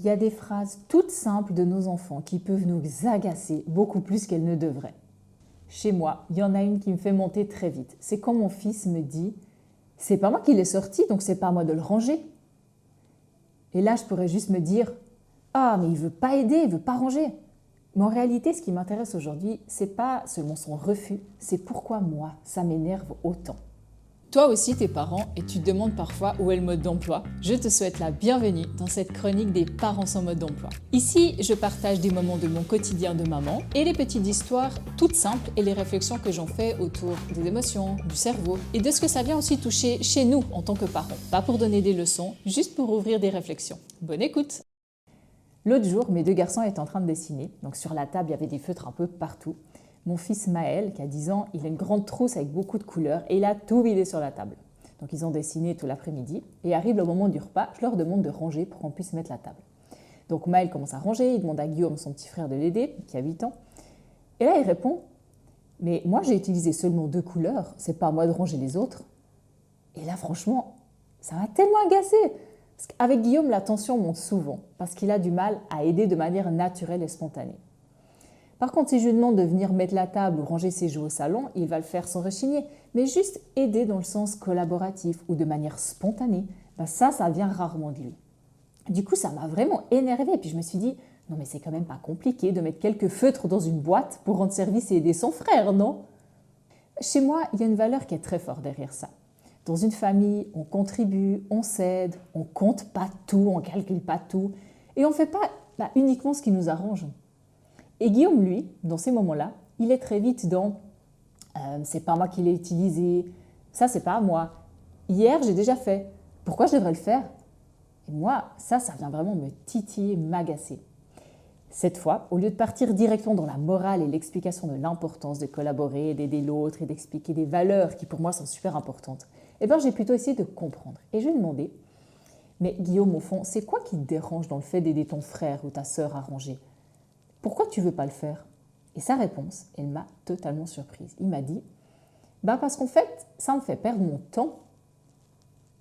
Il y a des phrases toutes simples de nos enfants qui peuvent nous agacer beaucoup plus qu'elles ne devraient. Chez moi, il y en a une qui me fait monter très vite. C'est quand mon fils me dit « C'est pas moi qui l'ai sorti, donc c'est pas à moi de le ranger. » Et là, je pourrais juste me dire « Ah, mais il veut pas aider, il veut pas ranger. » Mais en réalité, ce qui m'intéresse aujourd'hui, c'est pas seulement son refus, c'est pourquoi moi, ça m'énerve autant. Toi aussi, t'es parent et tu te demandes parfois où est le mode d'emploi. Je te souhaite la bienvenue dans cette chronique des parents sans mode d'emploi. Ici, je partage des moments de mon quotidien de maman et les petites histoires toutes simples et les réflexions que j'en fais autour des émotions, du cerveau et de ce que ça vient aussi toucher chez nous en tant que parents. Pas pour donner des leçons, juste pour ouvrir des réflexions. Bonne écoute! L'autre jour, mes deux garçons étaient en train de dessiner. Donc sur la table, il y avait des feutres un peu partout. Mon fils Maël, qui a 10 ans, il a une grande trousse avec beaucoup de couleurs et il a tout vidé sur la table. Donc ils ont dessiné tout l'après-midi et arrive le moment du repas, je leur demande de ranger pour qu'on puisse mettre la table. Donc Maël commence à ranger, il demande à Guillaume, son petit frère, de l'aider, qui a 8 ans. Et là il répond « Mais moi j'ai utilisé seulement 2 couleurs, c'est pas à moi de ranger les autres. » Et là franchement, ça m'a tellement agacée. Parce qu'avec Guillaume, la tension monte souvent parce qu'il a du mal à aider de manière naturelle et spontanée. Par contre, si je lui demande de venir mettre la table ou ranger ses jouets au salon, il va le faire sans rechigner. Mais juste aider dans le sens collaboratif ou de manière spontanée, ça vient rarement de lui. Du coup, ça m'a vraiment énervée. Et puis je me suis dit, non mais c'est quand même pas compliqué de mettre quelques feutres dans une boîte pour rendre service et aider son frère, non? Chez moi, il y a une valeur qui est très forte derrière ça. Dans une famille, on contribue, on s'aide, on compte pas tout, on calcule pas tout. Et on ne fait pas uniquement ce qui nous arrange. Et Guillaume, lui, dans ces moments-là, il est très vite dans c'est pas moi qui l'ai utilisé, ça c'est pas à moi. Hier, j'ai déjà fait. Pourquoi je devrais le faire? Et moi, ça vient vraiment me titiller, m'agacer. Cette fois, au lieu de partir directement dans la morale et l'explication de l'importance de collaborer, d'aider l'autre et d'expliquer des valeurs qui pour moi sont super importantes, j'ai plutôt essayé de comprendre. Et je lui ai demandé, mais Guillaume, au fond, c'est quoi qui te dérange dans le fait d'aider ton frère ou ta sœur à ranger? Pourquoi tu ne veux pas le faire? Et sa réponse, elle m'a totalement surprise. Il m'a dit, parce qu'en fait, ça me fait perdre mon temps.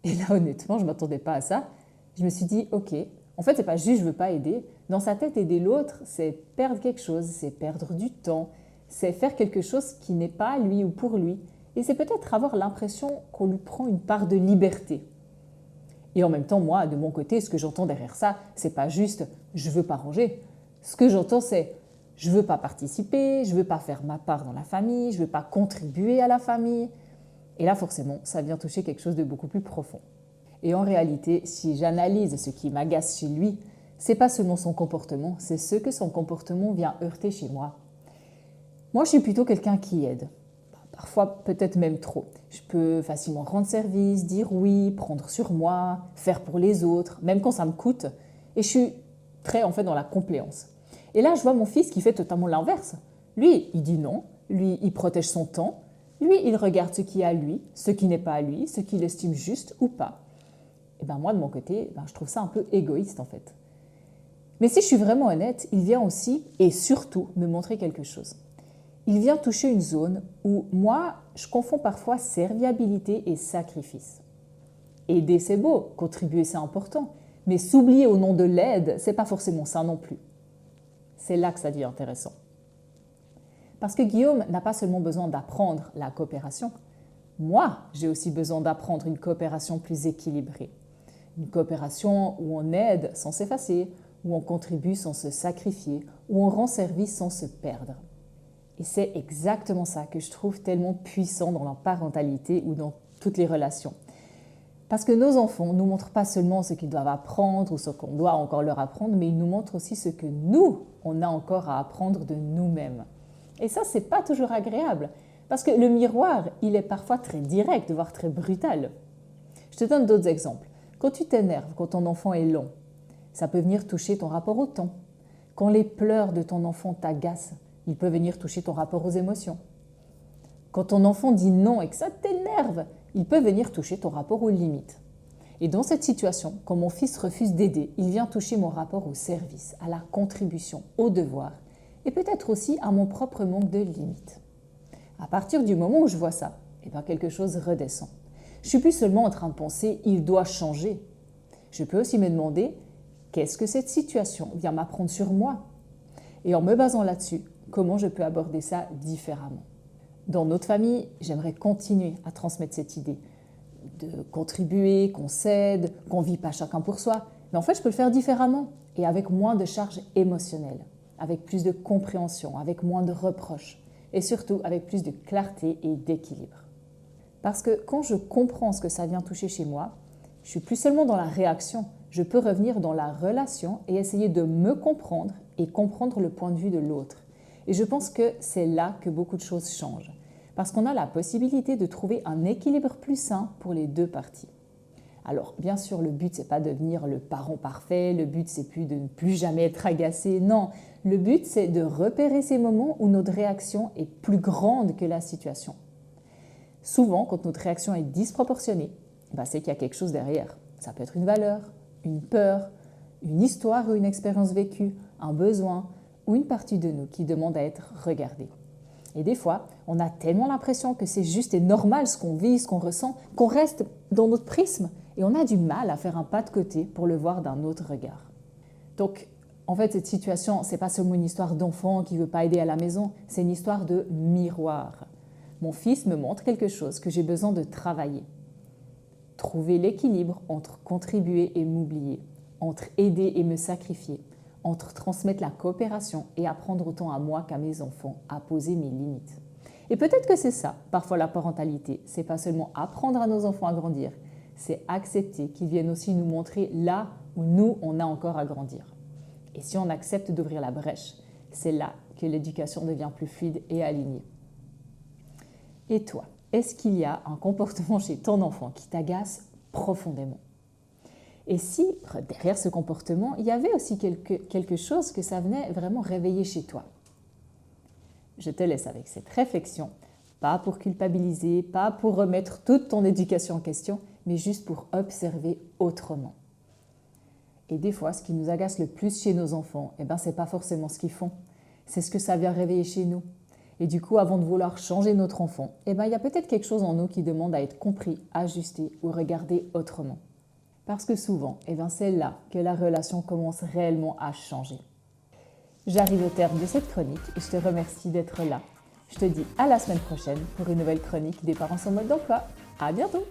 Et là, honnêtement, je ne m'attendais pas à ça. Je me suis dit, ok, en fait, ce n'est pas juste je ne veux pas aider. Dans sa tête, aider l'autre, c'est perdre quelque chose, c'est perdre du temps, c'est faire quelque chose qui n'est pas lui ou pour lui. Et c'est peut-être avoir l'impression qu'on lui prend une part de liberté. Et en même temps, moi, de mon côté, ce que j'entends derrière ça, c'est pas juste « je veux pas ranger ». Ce que j'entends, c'est « je veux pas participer, je veux pas faire ma part dans la famille, je veux pas contribuer à la famille ». Et là, forcément, ça vient toucher quelque chose de beaucoup plus profond. Et en réalité, si j'analyse ce qui m'agace chez lui, c'est pas seulement son comportement, c'est ce que son comportement vient heurter chez moi. Moi, je suis plutôt quelqu'un qui aide. Parfois, peut-être même trop. Je peux facilement rendre service, dire oui, prendre sur moi, faire pour les autres, même quand ça me coûte. Et je suis très dans la compléance. Et là, je vois mon fils qui fait totalement l'inverse. Lui, il dit non. Lui, il protège son temps. Lui, il regarde ce qui est à lui, ce qui n'est pas à lui, ce qu'il estime juste ou pas. Et moi, de mon côté, je trouve ça un peu égoïste en fait. Mais si je suis vraiment honnête, il vient aussi et surtout me montrer quelque chose. Il vient toucher une zone où moi, je confonds parfois serviabilité et sacrifice. Aider, c'est beau, contribuer, c'est important, mais s'oublier au nom de l'aide, c'est pas forcément ça non plus. C'est là que ça devient intéressant. Parce que Guillaume n'a pas seulement besoin d'apprendre la coopération, moi, j'ai aussi besoin d'apprendre une coopération plus équilibrée. Une coopération où on aide sans s'effacer, où on contribue sans se sacrifier, où on rend service sans se perdre. Et c'est exactement ça que je trouve tellement puissant dans la parentalité ou dans toutes les relations. Parce que nos enfants ne nous montrent pas seulement ce qu'ils doivent apprendre ou ce qu'on doit encore leur apprendre, mais ils nous montrent aussi ce que nous, on a encore à apprendre de nous-mêmes. Et ça, c'est pas toujours agréable. Parce que le miroir, il est parfois très direct, voire très brutal. Je te donne d'autres exemples. Quand tu t'énerves, quand ton enfant est lent, ça peut venir toucher ton rapport au temps. Quand les pleurs de ton enfant t'agacent, il peut venir toucher ton rapport aux émotions. Quand ton enfant dit non et que ça t'énerve, il peut venir toucher ton rapport aux limites. Et dans cette situation, quand mon fils refuse d'aider, il vient toucher mon rapport au service, à la contribution, au devoir, et peut-être aussi à mon propre manque de limites. À partir du moment où je vois ça, quelque chose redescend. Je ne suis plus seulement en train de penser « il doit changer ». Je peux aussi me demander « qu'est-ce que cette situation vient m'apprendre sur moi? Et en me basant là-dessus, comment je peux aborder ça différemment? Dans notre famille, j'aimerais continuer à transmettre cette idée de contribuer, qu'on s'aide, qu'on ne vit pas chacun pour soi. Mais en fait, je peux le faire différemment et avec moins de charge émotionnelle, avec plus de compréhension, avec moins de reproches et surtout avec plus de clarté et d'équilibre. Parce que quand je comprends ce que ça vient toucher chez moi, je suis plus seulement dans la réaction, je peux revenir dans la relation et essayer de me comprendre et comprendre le point de vue de l'autre. Et je pense que c'est là que beaucoup de choses changent, parce qu'on a la possibilité de trouver un équilibre plus sain pour les deux parties. Alors, bien sûr, le but, c'est pas de devenir le parent parfait, le but, c'est plus de ne plus jamais être agacé. Non, le but, c'est de repérer ces moments où notre réaction est plus grande que la situation. Souvent, quand notre réaction est disproportionnée, c'est qu'il y a quelque chose derrière. Ça peut être une valeur, une peur, une histoire ou une expérience vécue, un besoin ou une partie de nous qui demande à être regardée. Et des fois, on a tellement l'impression que c'est juste et normal ce qu'on vit, ce qu'on ressent, qu'on reste dans notre prisme et on a du mal à faire un pas de côté pour le voir d'un autre regard. Donc, en fait, cette situation, ce n'est pas seulement une histoire d'enfant qui ne veut pas aider à la maison, c'est une histoire de miroir. Mon fils me montre quelque chose que j'ai besoin de travailler. Trouver l'équilibre entre contribuer et m'oublier, entre aider et me sacrifier, entre transmettre la coopération et apprendre autant à moi qu'à mes enfants à poser mes limites. Et peut-être que c'est ça, parfois la parentalité, c'est pas seulement apprendre à nos enfants à grandir, c'est accepter qu'ils viennent aussi nous montrer là où nous, on a encore à grandir. Et si on accepte d'ouvrir la brèche, c'est là que l'éducation devient plus fluide et alignée. Et toi, est-ce qu'il y a un comportement chez ton enfant qui t'agace profondément? Et si, derrière ce comportement, il y avait aussi quelque chose que ça venait vraiment réveiller chez toi? Je te laisse avec cette réflexion, pas pour culpabiliser, pas pour remettre toute ton éducation en question, mais juste pour observer autrement. Et des fois, ce qui nous agace le plus chez nos enfants, ce n'est pas forcément ce qu'ils font, c'est ce que ça vient réveiller chez nous. Et du coup, avant de vouloir changer notre enfant, il y a peut-être quelque chose en nous qui demande à être compris, ajusté ou regardé autrement. Parce que souvent, c'est là que la relation commence réellement à changer. J'arrive au terme de cette chronique et je te remercie d'être là. Je te dis à la semaine prochaine pour une nouvelle chronique des parents en mode d'emploi. À bientôt!